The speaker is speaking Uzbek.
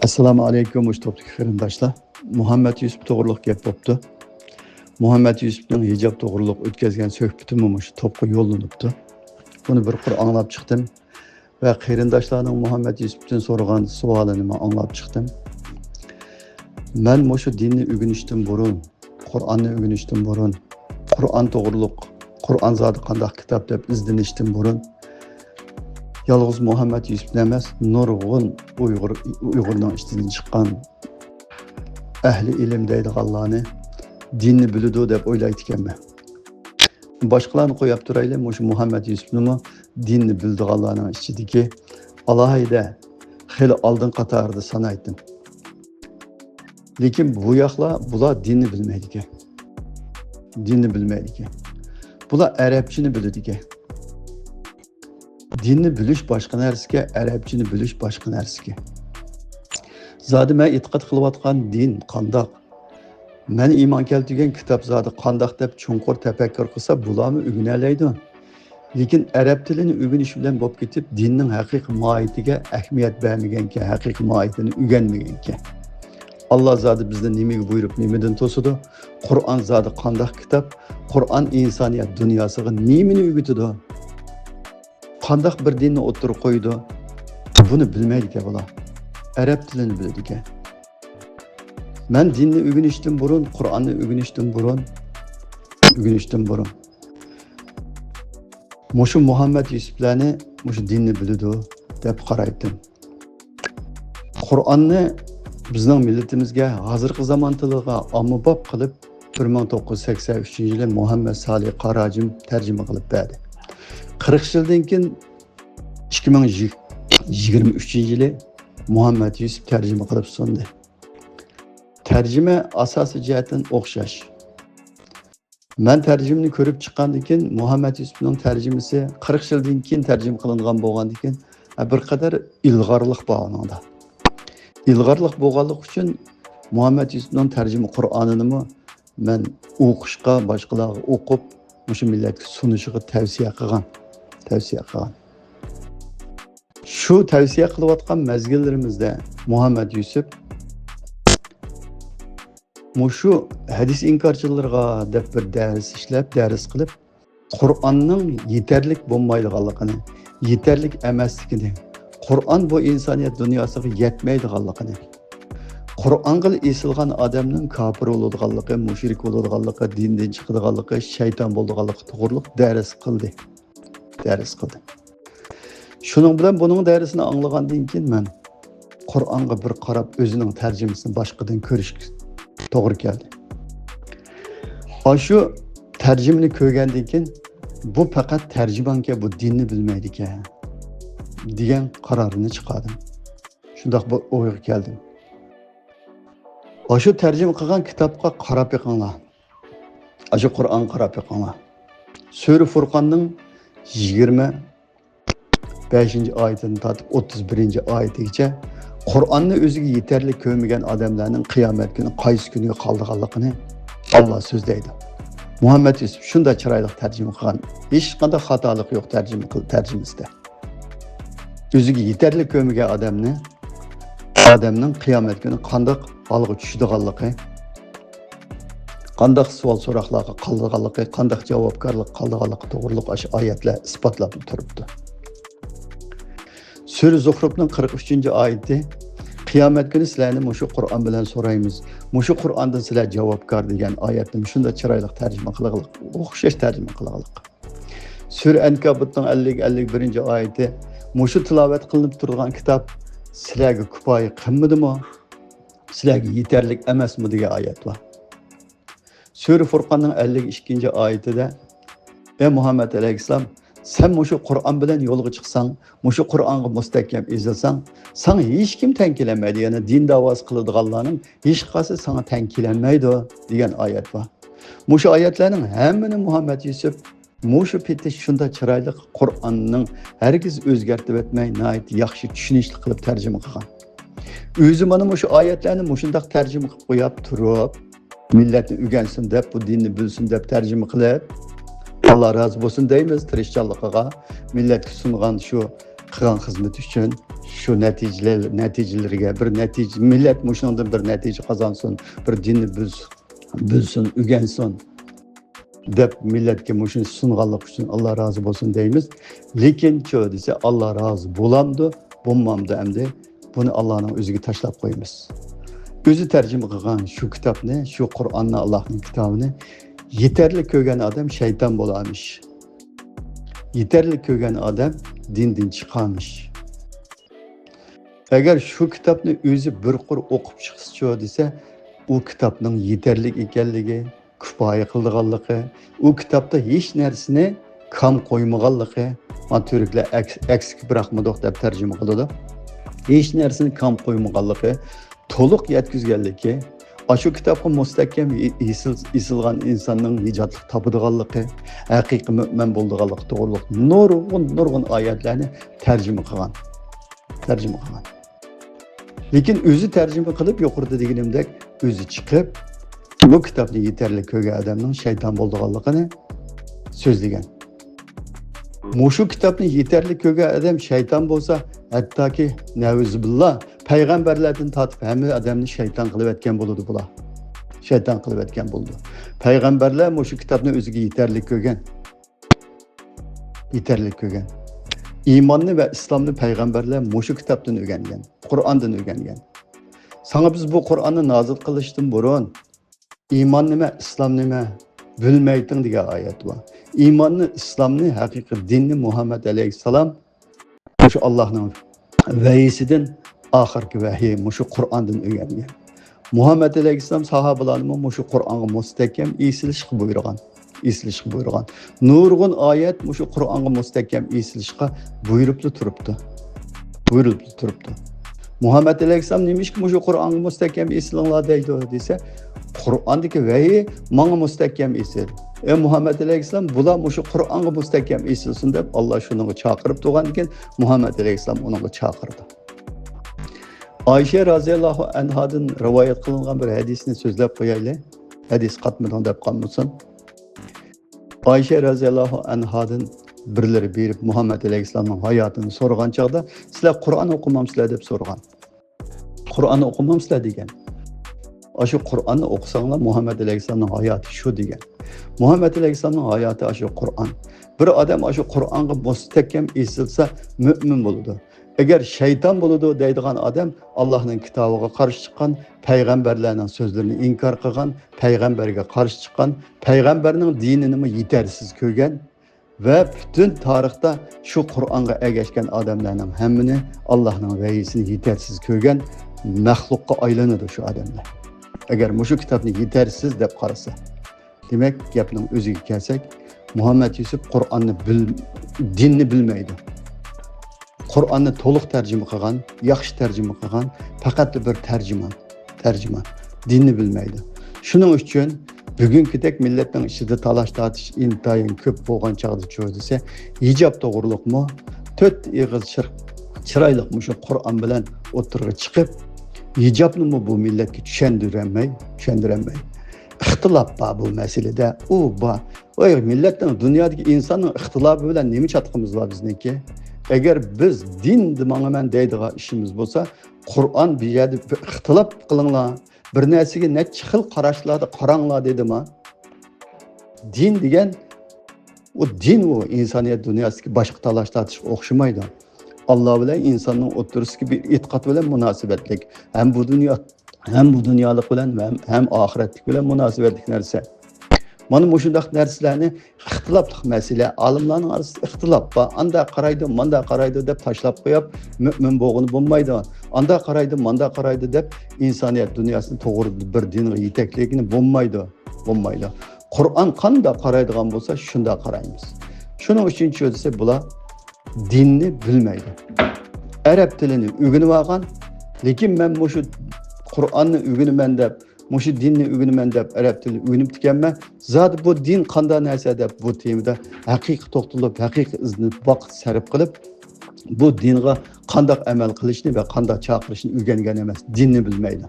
Assalomu alaykum o'rtoqli qarindoshlar. Muhammad Yusuf to'g'riliq gap bo'pti. Muhammad Yusufning hijob to'g'riliq o'tkazgan suhbatimi shu topga yo'llanibdi. Buni bir qur anglab chiqdim va qarindoshlarning Muhammad Yusufdan so'ragan savolini men anglab chiqdim. Men shu dinni o'rganishdan burun, Qur'onni o'rganishdan burun, Qur'on to'g'riliq, Qur'on zoti qanday kitob deb izlanishdan burun yalnız Muhammad Yusuf emas, nurg'un Uyg'urning ichidan chiqqan ahli ilm deydiganlarni dinni biladi deb o'ylaydi ekanman. Boshqalarni qo'yib turaylik, shu Muhammad Yusufni dinni bildiganlarning ichidagi alohida xil oldin qatorida sanaydim. Lekin bu yoqlar bular dinni bilmaydi ekan. Dinni bilmaydi ekan. Bular arabchani biladi ekan. Dinni bilish boshqa narsaga, arabchani bilish boshqa narsaga. Zodi men e'tiqod qilayotgan din qandoq? Men iymon keltirgan kitob zodi qandoq deb chunqur tafakkur qilsa, bularni o'rganalaydi. Lekin arab tilini o'rganish bilan bo'lib ketib, dinning haqiqiy mohiyatiga ahamiyat bermaganki, haqiqiy mohiyatini o'rganmaganki. Allah zodi bizni nimaga buyurib, nimadan to'sidi? Qur'on zodi qandoq kitob? Qur'on insoniyat dunyosiga nimani o'rgatadi? Qandoq bir dinni o'tirib qo'ydi? Buni bilmaydi ekan bular. Arab tilini biladi ekan. Men dinni o'rganishdan burun, Qur'onni o'rganishdan burun Mushu Muhammad Yusuflarni mushu dinni biladi deb qaraydim. Qur'onni bizning millatimizga hozirgi zamon tiliga ommabop qilib 1983-yili Muhammad Salih Qarajim tarjima qilib berdi. 40 yildan keyin 2023-yili Muhammad Yusuf tarjima qilib sundi. Tarjima asosiy jihatdan o'xshash. Men tarjimani ko'rib chiqqandan keyin Muhammad Yusufning tarjimasi 40 yildan keyin tarjima qilingan bo'lgandan keyin bir qadar ilg'orlik bor onda. Ilg'orlik bo'lganlik uchun Muhammad Yusufning tarjima Qur'onini men o'qishga, boshqalarga o'qib, o'sha millatga sunishiga tavsiya qilgan. Şu tavsiya qilayotgan mezgillarimizda Muhammad Yusuf mushu hadis inkarchilarga deb bir dars qilib, Qur'onning yetarlik bo'lmaydiganligini, yetarlik emasligini, Qur'on bu insoniyat dunyosiga yetmaydiganligini, Qur'onga esilgan odamning kofir bo'ladiganligi, mushrik bo'ladiganligi, dindan chiqadiganligi, shayton bo'ladiganligi to'g'riliq dars qildi. Şunun bilan buning darsini anglagandan keyin men Qur'onga bir qarab o'zining tarjimasini boshqadan ko'rish to'g'ri keldi. Shu tarjimani ko'rgandan keyin bu faqat tarjimonga bu dinni bilmaydi ekan degan qarorini chiqardim. Shundoq bir o'yga keldim. Shu tarjima qilgan kitobga qarab yiqinglar. Shu Qur'on qarab yiqinglar. Sura Furqonning 25-oyatidan tortib 31-oyatigacha Qur'onni o'ziga yetarli ko'rmagan odamlarning qiyomat kuni qaysi kuniga qoldiganligini Alloh so'zlaydi. Muhammad Yusuf shunday chiroyli tarjima qilgan. Hech qanday xatolik yo'q tarjimasida. O'ziga yetarli ko'rmagan odamning qiyomat kuni qanday holga tushadiganligi, qanday savol so'roqlarga qoldiganligi, qanday javobgarlik qoldiganligi to'g'riliq shu oyatlar isbotlab turibdi. Sura Zuhrufning 43-oyati qiyomat kuni sizlarni mushu Qur'on bilan so'raymiz. Mushu Qur'ondan sizlar javobgar degan oyatni shunda chiroyli tarjima qilganlik, o'xshash tarjima qilganlik. Sura Ankabutning 50-51-oyati mushu tilovat qilinib turgan kitob sizlarga kifoya qilmadimi? Sizlarga yetarli emasmi degan oyat bor. Sura Furqonning 52-oyatida ey Muhammad alayhissalom, sen mushu Qur'on bilan yo'lga chiqsang, mushu Qur'onga mustahkam ezilsang, sana hech kim tankilanmaydi, ya'ni din da'vosi qiladiganlarning hech qaysi sana tankilanmaydi degan oyat bor. Mushu oyatlarning hammani Muhammad Yusuf mushu peti shunda chiroyli Qur'onning hargiz o'zgartib o'tmay, nihoyat yaxshi tushunishli qilib tarjima qilgan. O'zi mana mushu oyatlarni mushundaq tarjima qilib qo'yib turib, millatni o'rgansin deb, bu dinni bilsin deb tarjima qilib, Allah razı olsun deymiz tirishchanligiga, millatga sungan shu qilgan xizmat uchun şu neticelerge bir netice millet muşundan bir netice kazansın, bir dinni bilsin, ügensin dep milletke muşun sunganlık üçün Allah razı olsun deymiz. Lekin çö dese Allah razı bulamdı, bulmamdı emdi. Bunu Allah'ın özüge taşlap koymiz. Özü tercüme kılgan şu kitapni, şu Kur'an'ni Allah'ın kitabını yeterli kögen adam şeytan bolamış. Yeterli kögen adam dinden çıkarmış. Eğer şu kitapni özü bir kur okup çıksa dese, o kitapның yeterlik ekanligi, kifoya qildiganligi, o kitapta hech narsani kam qo'ymaganligi, mana turklar eksik bırakmadık deb tarjima qiladi. Hech narsani kam qo'ymaganligi, to'liq yetkizganligi, şu kitapga mustahkam isilgan insonning nijotlik topadiganligi, haqiqiy mo'min bo'ldiganligi to'g'riliq nurg'un oyatlarni tarjima qilgan. Lekin o'zi tarjima qilib yuqorida deganimdek o'zi chiqib bu kitobni yetarli ko'rgan odamning shayton bo'lganligini so'zlagan. Mushu kitobni yetarli ko'rgan odam shayton bo'lsa, hattoki navzubillah payg'ambarlardan tortib hamma odamni shayton qilib etgan bo'ladi bular. Shayton qilib etgan bo'ldi. Payg'ambarlar mushu kitobni o'ziga yetarli ko'rgan. İmanını ve İslam'ını peygamberler mushu kitaptan öğrengen, Kur'an'dan öğrengen. Sana biz bu Kur'an'ı nazil kılıştın burun. İmanını ve İslam'ını bilmeydin diye ayet var. İmanını, İslam'ını, hakiki dinini Muhammed Aleyhisselam mushu Allah'ın vehisinden ahirki vehiy mushu Kur'an'dan öğrengen. Muhammed Aleyhisselam sahabalarını mushu Kur'an'a mustahkem isilishga buyurgan. Nurg'un oyat mushu Qur'onga mustahkam esilishga buyuribdi turibdi. Muhammed Aleyhisselam demişki mushu Qur'onga mustahkam esilinglar deydi desa, Qur'ondagi vahiy menga mustahkam esil. Muhammed Aleyhisselam bular mushu Qur'onga mustahkam esilsin deb Allah shunga chaqirib turgan ekan, Muhammed Aleyhisselam unga chaqirdi. Ayşe radhiyallohu anhadan rivoyat qilingan bir hadisni so'zlab qo'yaylik. Hadis qatmadan deb qolmasin. Ayşe radhiyallohu anhadan birleri berib Muhammed Aleyhisselam'ın hayatını sorgan çağda sizler Kur'an okumamsızlar deb sorgan. Kur'an okumamsızlar degan. Aşı Kur'an'ı okusanlar Muhammed Aleyhisselam'ın hayatı şu degan. Muhammed Aleyhisselam'ın hayatı aşı Kur'an. Bir adam aşı Kur'an'a mustahkem esilse mümin buludu. Eğer şeytan buludu deydigan adam Allah'ın kitabına karşı çıkan, peygamberlerinin sözlerini inkar kılgan, peygamberge karşı çıkan, peygamberinin dinini yetersiz ko'rgan ve bütün tarihte şu Kur'an'a ergeçken adamların hemini Allah'ın vehiyisini yetersiz ko'rgan mahlukka aylanıdı şu adamlar. Eğer şu kitabını yetersiz deb qarasa, demek gapning o'ziga kelsak, Muhammed Yusuf Kur'an'ı dinni bilmeydi. Kur'an'ı to'liq tercüme qilgan, yaxshi tercüme qilgan, faqat bir tercüman. Dinni bilmeydi. Shuning uchun bugünkidek milletning ichida talash tortish intayin ko'p bo'lgan chog'da cho'disa, hijob to'g'riliqmi, 4 ig'iz chiroyli shu Qur'on bilan o'tirg'i chiqib, hijobni bu milletga tushundiranmay. Ixtilof bor bu masalada. Oy milletning dunyodagi insonning ixtilofi bilan nima chatqimiz bor bizniki? Eğer biz din demangaman deydigan işimiz bo'lsa, Qur'on bu yerda ixtilof qilinglar, bir narsaga necha xil qarashlarda qaranglar dedimi? Din degan o insoniyat dunyosidagi boshqa talash tortish o'xshamaydi. Alloh bilan insonning o'tirisidagi bir e'tiqod bilan munosabatlik, ham bu dunyolik bilan ham oxiratlik bilan munosabatlik narsa. Mana mushundaq narsalarni ixtilofli masala, olimlarning orasida ixtilof bor. Anda qaraydi, manda qaraydi deb tashlab qo'yib, mo'min bo'lg'ini bo'lmaydi. Anda qaraydi, manda qaraydi deb insoniyat dunyosini to'g'ri bir dinga yetakligini bo'lmaydi. Qur'on qanday qaraydigan bo'lsa, shunda qaraymiz. Shuning uchun cho'zsa bular dinni bilmaydi. Arab tilini o'rganib olgan, lekin men mushu Qur'onni o'rganaman deb mushu dinni o'rganaman deb arab tilini o'rganib ekanman. Zot bu din qanday narsa deb bu temada haqiqiy to'xtalib, haqiqiy iznib vaqt sarf qilib bu dinga qanday amal qilishni va qanday chaqirishni o'rgangan emas, dinni bilmaydi.